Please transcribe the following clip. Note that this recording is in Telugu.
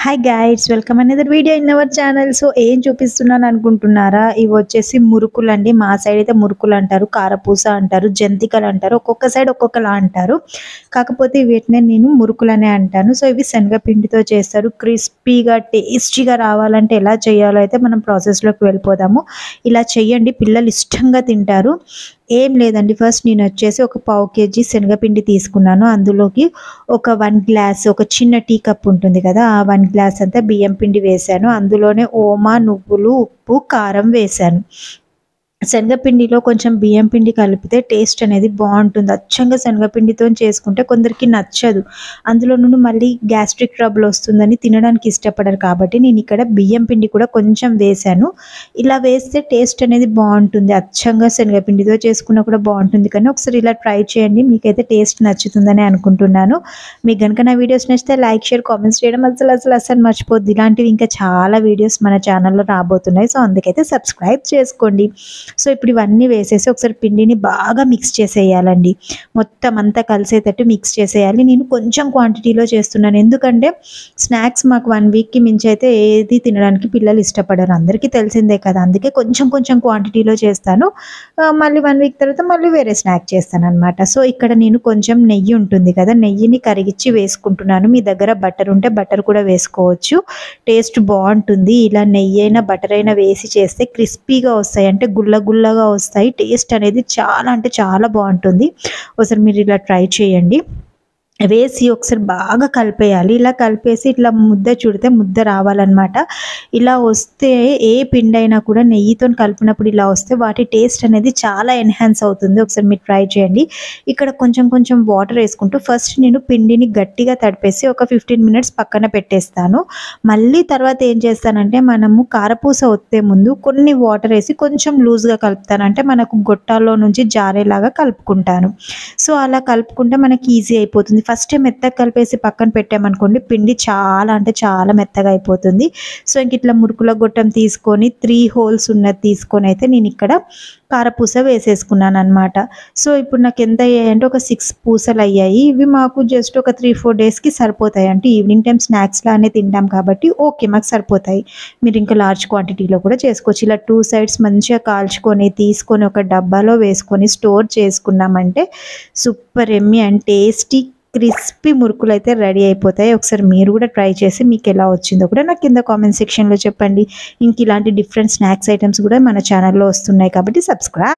Hi guides, welcome another video in our channel. So ఏం చూపిస్తున్నాను అనుకుంటున్నారా? ఇవి వచ్చేసి మురుకులు అండి. మా సైడ్ అయితే మురుకులు అంటారు, కారపూస అంటారు, జంతికలు అంటారు, ఒక్కొక్క సైడ్ ఒక్కొక్కలా అంటారు. కాకపోతే వీటినే నేను మురుకులు అనే అంటాను. సో ఇవి శనగపిండితో చేస్తారు. క్రిస్పీగా టేస్టీగా రావాలంటే ఎలా చేయాలో అయితే మనం ప్రాసెస్లోకి వెళ్ళిపోదాము. ఇలా చేయండి, పిల్లలు ఇష్టంగా తింటారు. ఏం లేదండి, ఫస్ట్ నేను వచ్చేసి ఒక పావు కేజీ శనగపిండి తీసుకున్నాను. అందులోకి ఒక 1 గ్లాస్, ఒక చిన్న టీ కప్ ఉంటుంది కదా, ఆ 1 గ్లాస్ అంతా బియ్యం పిండి వేశాను. అందులోనే ఓమా, నువ్వులు, ఉప్పు, కారం వేశాను. శనగపిండిలో కొంచెం బియ్యం పిండి కలిపితే టేస్ట్ అనేది బాగుంటుంది. అచ్చంగా శనగపిండితో చేసుకుంటే కొందరికి నచ్చదు, అందులో నుండి మళ్ళీ గ్యాస్ట్రిక్ ట్రబుల్ వస్తుందని తినడానికి ఇష్టపడరు. కాబట్టి నేను ఇక్కడ బియ్యం పిండి కూడా కొంచెం వేశాను. ఇలా వేస్తే టేస్ట్ అనేది బాగుంటుంది. అచ్చంగా శనగపిండితో చేసుకున్నా కూడా బాగుంటుంది, కానీ ఒకసారి ఇలా ట్రై చేయండి, మీకైతే టేస్ట్ నచ్చుతుందని అనుకుంటున్నాను. మీకు కనుక నా వీడియోస్ నచ్చితే లైక్, షేర్, కామెంట్స్ చేయడం అసలు మర్చిపోద్ది. ఇలాంటివి ఇంకా చాలా వీడియోస్ మన ఛానల్లో రాబోతున్నాయి. సో అందుకైతే సబ్స్క్రైబ్ చేసుకోండి. సో ఇప్పుడు ఇవన్నీ వేసేసి ఒకసారి పిండిని బాగా మిక్స్ చేసేయాలండి. మొత్తం అంతా కలిసేటట్టు మిక్స్ చేసేయాలి. నేను కొంచెం క్వాంటిటీలో చేస్తున్నాను, ఎందుకంటే స్నాక్స్ మాకు 1 వీక్కి మించి అయితే ఏది తినడానికి పిల్లలు ఇష్టపడరు, అందరికీ తెలిసిందే కదా. అందుకే కొంచెం కొంచెం క్వాంటిటీలో చేస్తాను. మళ్ళీ 1 వీక్ తర్వాత మళ్ళీ వేరే స్నాక్ చేస్తాను అనమాట. సో ఇక్కడ నేను కొంచెం నెయ్యి ఉంటుంది కదా, నెయ్యిని కరిగించి వేసుకుంటున్నాను. మీ దగ్గర బటర్ ఉంటే బటర్ కూడా వేసుకోవచ్చు, టేస్ట్ బాగుంటుంది. ఇలా నెయ్యి అయినా బటర్ అయినా వేసి చేస్తే క్రిస్పీగా వస్తాయి, అంటే గుల్లగా వస్తాయి. టేస్ట్ అనేది చాలా అంటే చాలా బాగుంటుంది. ఒకసారి మీరు ఇలా ట్రై చేయండి. వేసి ఒకసారి బాగా కలిపేయాలి. ఇలా కలిపేసి ఇట్లా ముద్ద చుడితే ముద్ద రావాలన్నమాట. ఇలా వస్తే ఏ పిండి అయినా కూడా నెయ్యితో కలిపినప్పుడు ఇలా వస్తే వాటి టేస్ట్ అనేది చాలా ఎన్హాన్స్ అవుతుంది. ఒకసారి మీరు ట్రై చేయండి. ఇక్కడ కొంచెం కొంచెం వాటర్ వేసుకుంటూ ఫస్ట్ నేను పిండిని గట్టిగా తడిపేసి ఒక 15 మినిట్స్ పక్కన పెట్టేస్తాను. మళ్ళీ తర్వాత ఏం చేస్తానంటే, మనము కారపూస ఒత్తే ముందు కొన్ని వాటర్ వేసి కొంచెం లూజ్గా కలుపుతాను, అంటే మనకు గొట్టాల్లో నుంచి జారేలాగా కలుపుకుంటాను. సో అలా కలుపుకుంటే మనకి ఈజీ అయిపోతుంది. ఫస్ట్ మెత్తగా కలిపేసి పక్కన పెట్టామనుకోండి, పిండి చాలా అంటే చాలా మెత్తగా అయిపోతుంది. సో ఇంక ఇట్లా మురుకుల గొట్టం తీసుకొని 3 హోల్స్ ఉన్నది తీసుకొని అయితే నేను ఇక్కడ కారపూస వేసేసుకున్నాను అనమాట. సో ఇప్పుడు నాకు ఎంత అయ్యాయి అంటే ఒక 6 పూసలు అయ్యాయి. ఇవి మాకు జస్ట్ ఒక 3-4 డేస్కి సరిపోతాయి, అంటే ఈవినింగ్ టైం స్నాక్స్ లానే తింటాం కాబట్టి ఓకే, మాకు సరిపోతాయి. మీరు ఇంకా లార్జ్ క్వాంటిటీలో కూడా చేసుకోవచ్చు. ఇలా 2 సైడ్స్ మంచిగా కాల్చుకొని తీసుకొని ఒక డబ్బాలో వేసుకొని స్టోర్ చేసుకున్నామంటే super Emmy and tasty crispy మురుకులు అయితే రెడీ అయిపోతాయి. ఒకసారి మీరు కూడా ట్రై చేసి మీకు ఎలా వచ్చిందో కూడా నాకు కింద కామెంట్ సెక్షన్లో చెప్పండి. ఇంక ఇలాంటి డిఫరెంట్ స్నాక్స్ ఐటమ్స్ కూడా మన ఛానల్లో వస్తున్నాయి, కాబట్టి సబ్స్క్రైబ్.